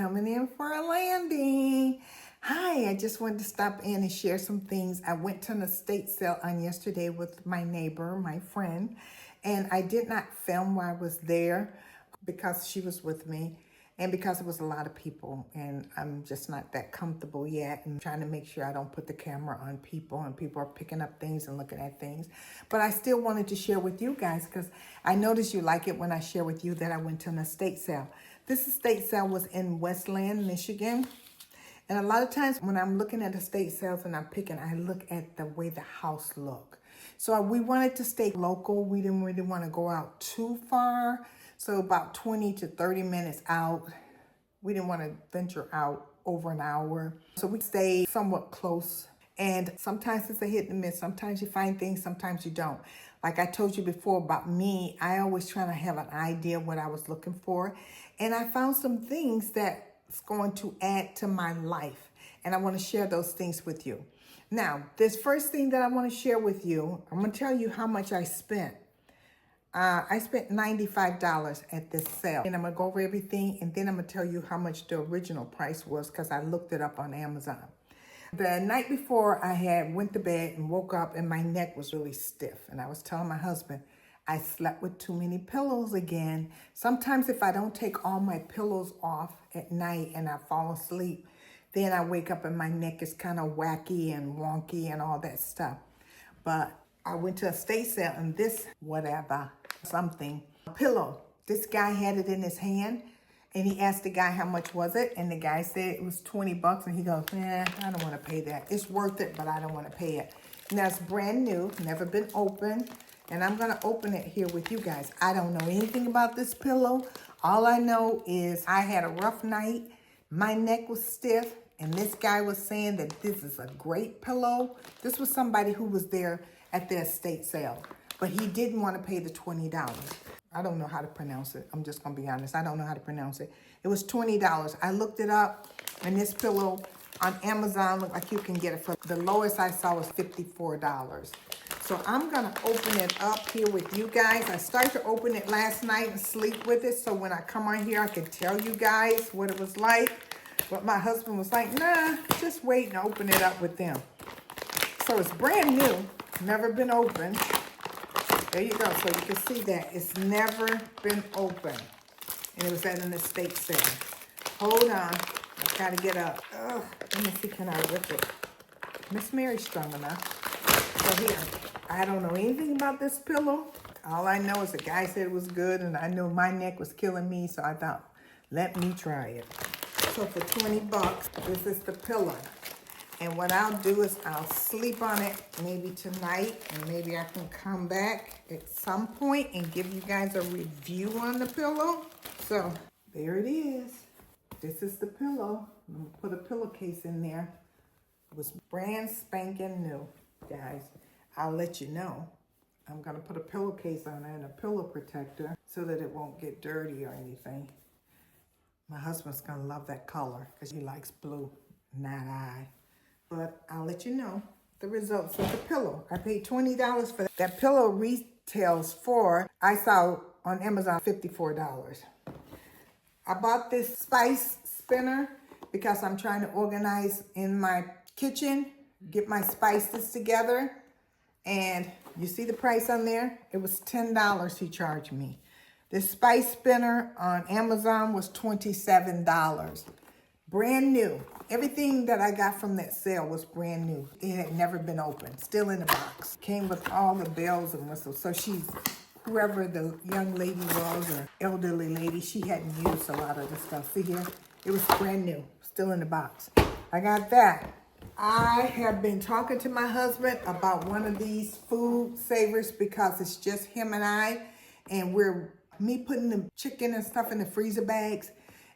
coming in for a landing. Hi, I just wanted to stop in and share some things. I went to an estate sale on yesterday with my neighbor, my friend, and I did not film while I was there because she was with me and because it was a lot of people, and I'm just not that comfortable yet and trying to make sure I don't put the camera on people and people are picking up things and looking at things. But I still wanted to share with you guys because I noticed you like it when I share with you that I went to an estate sale. This estate sale was in Westland, Michigan. And a lot of times when I'm looking at estate sales and I'm picking, I look at the way the house look. So we wanted to stay local. We didn't really want to go out too far. So about 20 to 30 minutes out. We didn't want to venture out over an hour. So we stayed somewhat close. And sometimes it's a hit and miss. Sometimes you find things, sometimes you don't. Like I told you before about me, I always try to have an idea what I was looking for. And I found some things that's going to add to my life. And I want to share those things with you. Now, this first thing that I want to share with you, I'm going to tell you how much I spent. I spent $95 at this sale. And I'm going to go over everything. And then I'm going to tell you how much the original price was because I looked it up on Amazon. The night before, I had went to bed and woke up and my neck was really stiff. And I was telling my husband, I slept with too many pillows again. Sometimes if I don't take all my pillows off at night and I fall asleep, then I wake up and my neck is kind of wacky and wonky and all that stuff. But I went to a estate sale and this pillow. This guy had it in his hand and he asked the guy how much was it, and the guy said it was 20 bucks, and he goes, I don't want to pay that. It's worth it, but I don't want to pay it. Now it's brand new, never been opened, and I'm going to open it here with you guys. I don't know anything about this pillow. All I know is I had a rough night. My neck was stiff, and this guy was saying that this is a great pillow. This was somebody who was there at the estate sale, but he didn't want to pay the $20. I don't know how to pronounce it. I'm just going to be honest. I don't know how to pronounce it. It was $20. I looked it up, and this pillow on Amazon looked like you can get it for the lowest I saw was $54. So I'm going to open it up here with you guys. I started to open it last night and sleep with it, so when I come on here, I can tell you guys what it was like. But my husband was like, nah, just wait and open it up with them. So it's brand new, never been opened. There you go. So you can see that it's never been opened. And it was at an estate sale. Hold on. I gotta get up. Ugh. Let me see, can I rip it? Miss Mary's strong enough. So here, I don't know anything about this pillow. All I know is the guy said it was good, and I knew my neck was killing me, so I thought, let me try it. So for 20 bucks, this is the pillow. And what I'll do is I'll sleep on it maybe tonight, and maybe I can come back at some point and give you guys a review on the pillow. So there it is. This is the pillow. I'm gonna put a pillowcase in there. It was brand spanking new, guys. I'll let you know. I'm gonna put a pillowcase on it and a pillow protector so that it won't get dirty or anything. My husband's gonna love that color because he likes blue, not I. But I'll let you know the results of the pillow. I paid $20 for that. That pillow retails for, I saw on Amazon, $54. I bought this spice spinner because I'm trying to organize in my kitchen, get my spices together. And you see the price on there? It was $10 he charged me. This spice spinner on Amazon was $27. Brand new. Everything that I got from that sale was brand new. It had never been opened. Still in the box. Came with all the bells and whistles. So whoever the young lady was or elderly lady, she hadn't used a lot of the stuff. See here? It was brand new. Still in the box. I got that. I have been talking to my husband about one of these food savers because it's just him and I. And me putting the chicken and stuff in the freezer bags.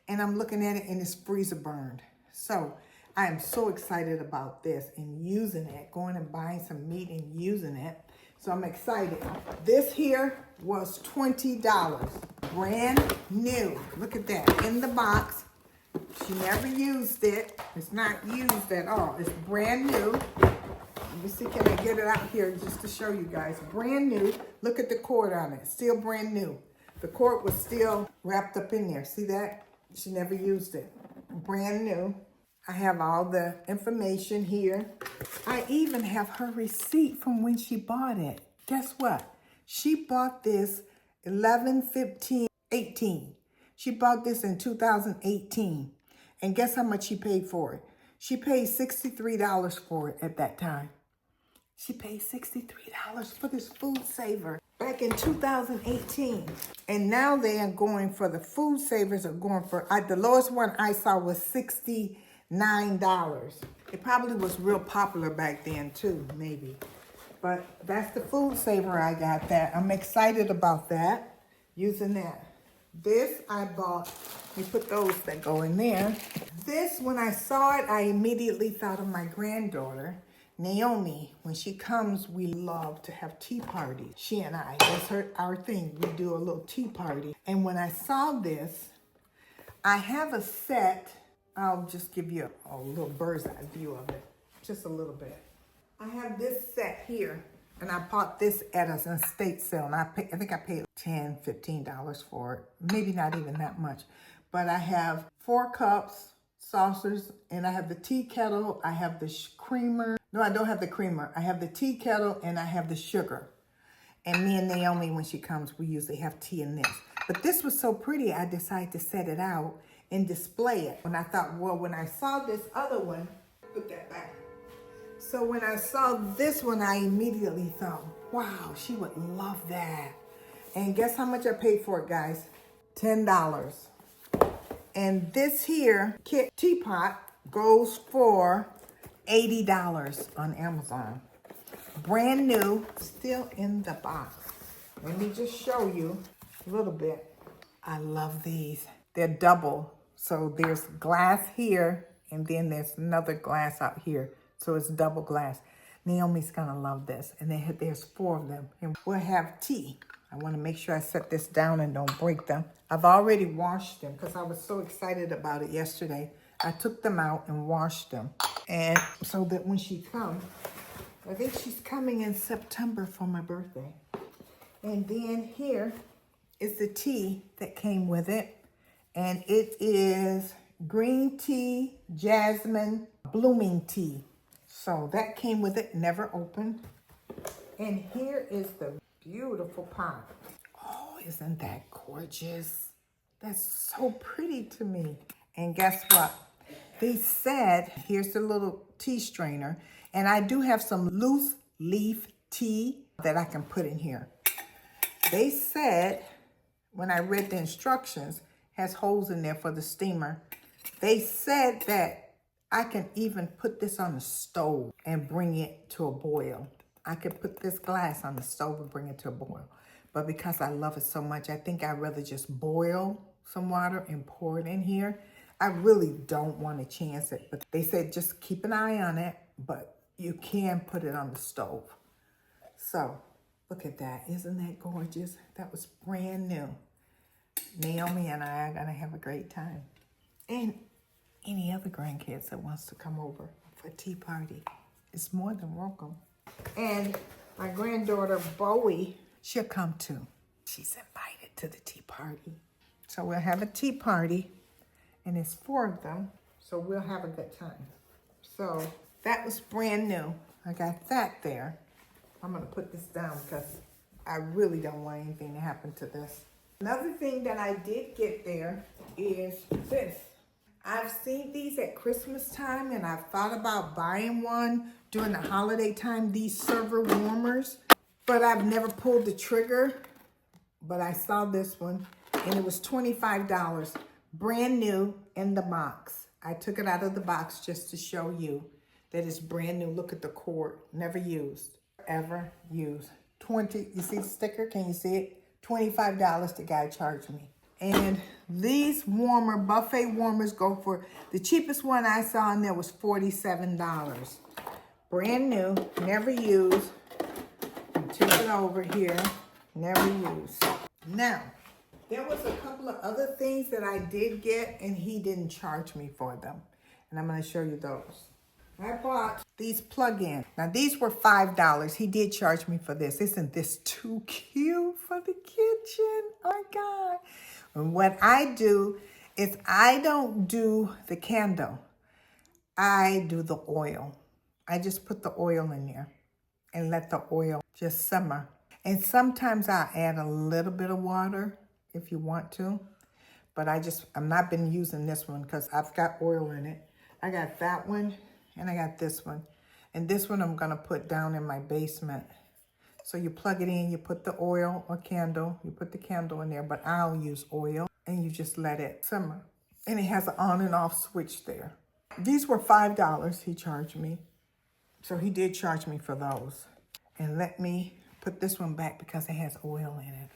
And I'm looking at it and it's freezer burned. So I am so excited about this and using it, going and buying some meat and using it. So I'm excited. This here was $20, brand new. Look at that, in the box. She never used it. It's not used at all. It's brand new. Let me see, can I get it out here just to show you guys. Brand new. Look at the cord on it, still brand new. The cord was still wrapped up in there. See that? She never used it. brand new. I have all the information here. I even have her receipt from when she bought it. Guess what? She bought this 11, 15, 18. She bought this in 2018. And guess how much she paid for it? She paid $63 for it at that time. She paid $63 for this food saver back in 2018. And now they are going for, the food savers are going for, the lowest one I saw was $69. It probably was real popular back then too, maybe. But that's the food saver I got that. I'm excited about that, using that. This I bought, we put those that go in there. This, when I saw it, I immediately thought of my granddaughter, Naomi. When she comes, we love to have tea parties. She and I, that's our thing. We do a little tea party. And when I saw this, I have a set. I'll just give you a little bird's eye view of it, just a little bit. I have this set here, and I bought this at an estate sale, and I think I paid $10, $15 for it. Maybe not even that much. But I have 4 cups, saucers, and I have the tea kettle. I have the creamer. No, I don't have the creamer. I have the tea kettle, and I have the sugar. And me and Naomi, when she comes, we usually have tea in this. But this was so pretty, I decided to set it out and display it. And I thought, well, when I saw this other one, put that back. So when I saw this one, I immediately thought, wow, she would love that. And guess how much I paid for it, guys? $10. And this here teapot goes for $80 on Amazon. Brand new, still in the box. Let me just show you a little bit. I love these. They're double. So there's glass here, and then there's another glass out here. So it's double glass. Naomi's gonna love this. And there's 4 of them. And we'll have tea. I wanna make sure I set this down and don't break them. I've already washed them because I was so excited about it yesterday. I took them out and washed them. And so that when she comes, I think she's coming in September for my birthday. And then here is the tea that came with it. And it is green tea, jasmine, blooming tea. So that came with it, never opened. And here is the beautiful pot. Oh, isn't that gorgeous? That's so pretty to me. And guess what? They said, here's the little tea strainer. And I do have some loose leaf tea that I can put in here. They said, when I read the instructions, has holes in there for the steamer. They said that I can even put this on the stove and bring it to a boil. I could put this glass on the stove and bring it to a boil. But because I love it so much, I think I'd rather just boil some water and pour it in here. I really don't want to chance it. But they said just keep an eye on it, but you can put it on the stove. So look at that. Isn't that gorgeous? That was brand new. Naomi and I are going to have a great time. And any other grandkids that wants to come over for a tea party is more than welcome. And my granddaughter, Bowie, she'll come too. She's invited to the tea party. So we'll have a tea party, and it's 4 of them, so we'll have a good time. So that was brand new. I got that there. I'm going to put this down because I really don't want anything to happen to this. Another thing that I did get there is this. I've seen these at Christmas time, and I've thought about buying one during the holiday time, these server warmers, but I've never pulled the trigger. But I saw this one, and it was $25, brand new in the box. I took it out of the box just to show you that it's brand new. Look at the cord, never used, ever used. You see the sticker? Can you see it? $25 the guy charged me. And these buffet warmers go for, the cheapest one I saw in there was $47. Brand new, never used. Tip it over here, never used. Now, there was a couple of other things that I did get, and he didn't charge me for them. And I'm going to show you those. I bought these plug-ins. Now, these were $5. He did charge me for this. Isn't this too cute for the kitchen? Oh, my God. And what I do is I don't do the candle. I do the oil. I just put the oil in there and let the oil just simmer. And sometimes I add a little bit of water if you want to. But I'm not been using this one because I've got oil in it. I got that one and I got this one. And this one I'm gonna put down in my basement. So you plug it in, you put the oil or candle, you put the candle in there, but I'll use oil and you just let it simmer. And it has an on and off switch there. These were $5 he charged me. So he did charge me for those. And let me put this one back because it has oil in it.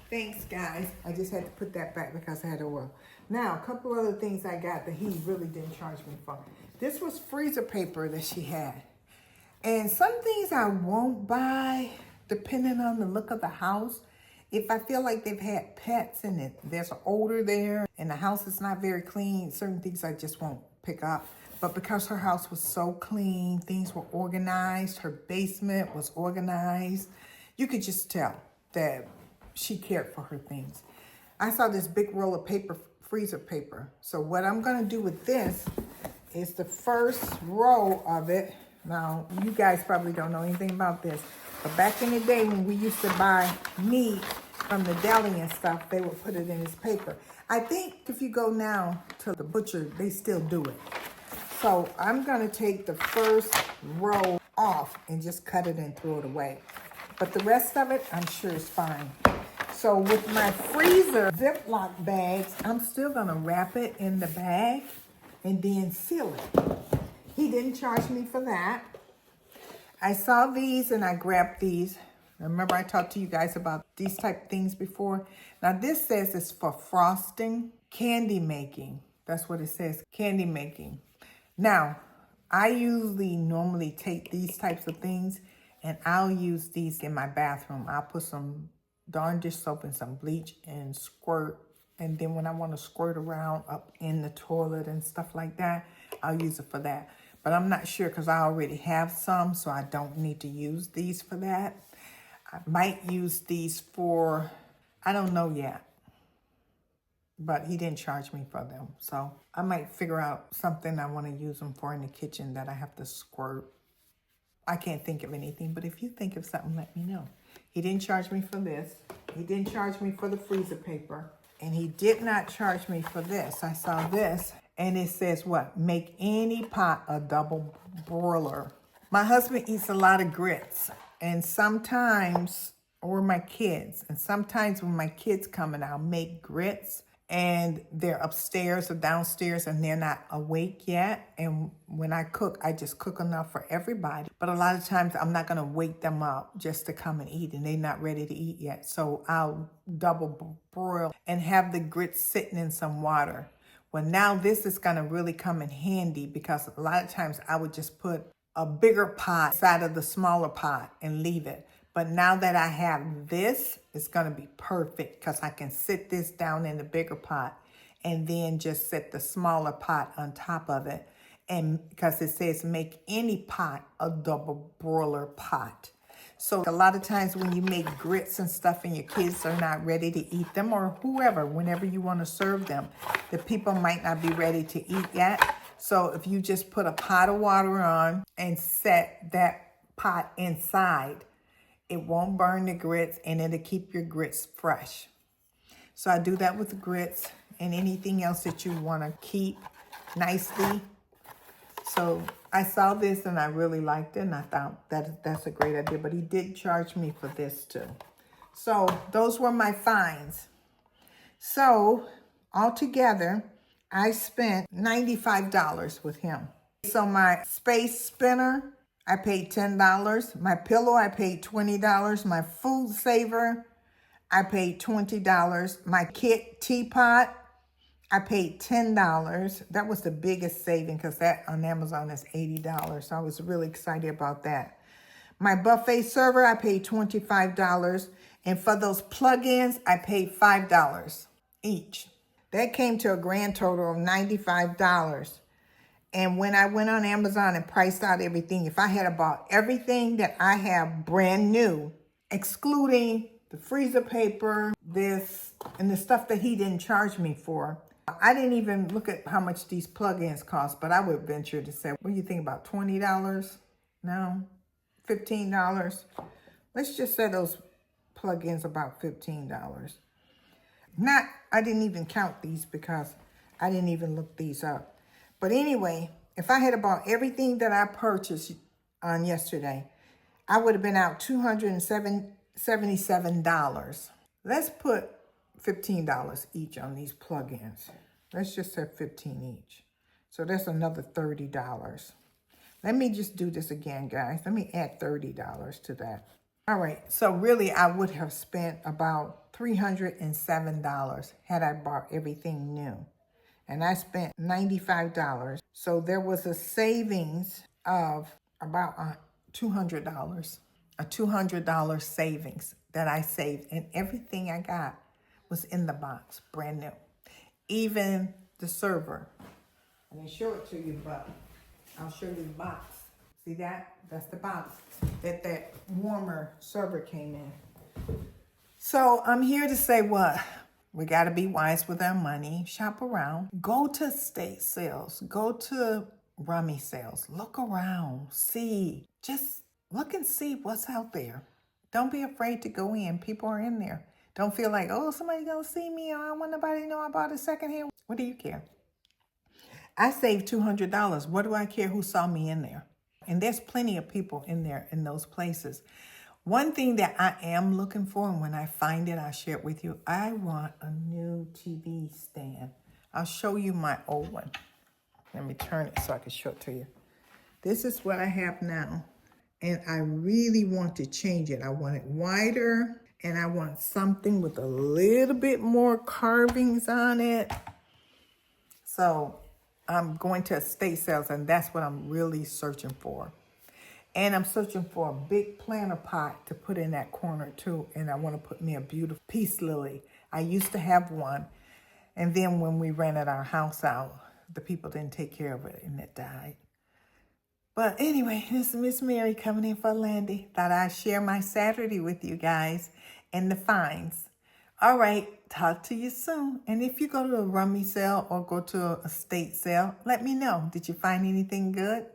Thanks, guys. I just had to put that back because I had oil. Now, a couple other things I got that he really didn't charge me for. This was freezer paper that she had. And some things I won't buy depending on the look of the house. If I feel like they've had pets in it, there's an odor there, and the house is not very clean, certain things I just won't pick up. But because her house was so clean, things were organized, her basement was organized, you could just tell that she cared for her things. I saw this big roll of paper, freezer paper. So what I'm gonna do with this is the first row of it. Now, you guys probably don't know anything about this, but back in the day when we used to buy meat from the deli and stuff, they would put it in this paper. I think if you go now to the butcher, they still do it. So I'm gonna take the first row off and just cut it and throw it away. But the rest of it, I'm sure is fine. So with my freezer Ziploc bags, I'm still gonna wrap it in the bag and then seal it. He didn't charge me for that. I saw these and I grabbed these. Remember I talked to you guys about these type of things before? Now this says it's for frosting, candy making. That's what it says, candy making. Now, I usually normally take these types of things and I'll use these in my bathroom. I'll put some Dawn dish soap and some bleach and squirt. And then when I want to squirt around up in the toilet and stuff like that, I'll use it for that. But I'm not sure because I already have some, so I don't need to use these for that. I might use these for, I don't know yet. But he didn't charge me for them. So I might figure out something I want to use them for in the kitchen that I have to squirt. I can't think of anything, but if you think of something, let me know. He didn't charge me for this. He didn't charge me for the freezer paper. And he did not charge me for this. I saw this, and it says what? Make any pot a double broiler. My husband eats a lot of grits, and sometimes, or my kids, and sometimes when my kids come and I'll make grits, and they're upstairs or downstairs and they're not awake yet. And when I cook, I just cook enough for everybody. But a lot of times I'm not gonna wake them up just to come and eat and they're not ready to eat yet. So I'll double broil and have the grits sitting in some water. Well, now this is gonna really come in handy because a lot of times I would just put a bigger pot inside of the smaller pot and leave it. But now that I have this, it's gonna be perfect because I can sit this down in the bigger pot and then just set the smaller pot on top of it. And because it says make any pot a double broiler pot. So a lot of times when you make grits and stuff and your kids are not ready to eat them, or whoever, whenever you want to serve them, the people might not be ready to eat yet. So if you just put a pot of water on and set that pot inside, it won't burn the grits and it'll keep your grits fresh. So I do that with the grits and anything else that you want to keep nicely. So I saw this and I really liked it and I thought that's a great idea, but he did charge me for this too. So those were my finds. So altogether, I spent $95 with him. So my space spinner, I paid $10. My pillow, I paid $20. My food saver, I paid $20. My kit teapot, I paid $10. That was the biggest saving because that on Amazon is $80. So I was really excited about that. My buffet server, I paid $25. And for those plug-ins, I paid $5 each. That came to a grand total of $95. And when I went on Amazon and priced out everything, if I had bought everything that I have brand new excluding the freezer paper, this, and the stuff that he didn't charge me for. I didn't even look at how much these plug-ins cost, but I would venture to say, what do you think, about $20? No, $15? Let's just say those plug-ins about $15. Not, I didn't even count these because I didn't even look these up. But anyway, if I had bought everything that I purchased on yesterday, I would have been out $277. Let's put $15 each on these plug-ins. Let's just say 15 each. So that's another $30. Let me just do this again, guys. Let me add $30 to that. All right, so really I would have spent about $307 had I bought everything new. And I spent $95. So there was a savings of about $200. A $200 savings that I saved. And everything I got was in the box, brand new. Even the server. I didn't show it to you, but I'll show you the box. See that? That's the box that warmer server came in. So I'm here to say what? We got to be wise with our money. Shop around. Go to estate sales. Go to rummy sales. Look around. See. Just look and see what's out there. Don't be afraid to go in. People are in there. Don't feel like, oh, somebody's going to see me. I don't want nobody to know I bought it secondhand. What do you care? I saved $200. What do I care who saw me in there? And there's plenty of people in there in those places. One thing that I am looking for, and when I find it, I'll share it with you. I want a new TV stand. I'll show you my old one. Let me turn it so I can show it to you. This is what I have now. And I really want to change it. I want it wider. And I want something with a little bit more carvings on it. So I'm going to estate sales, and that's what I'm really searching for. And I'm searching for a big planter pot to put in that corner too. And I want to put me a beautiful peace lily. I used to have one. And then when we rented our house out, the people didn't take care of it and it died. But anyway, this is Miss Mary coming in for Landy. Thought I'd share my Saturday with you guys and the finds. All right, talk to you soon. And if you go to a rummy sale or go to a estate sale, let me know. Did you find anything good?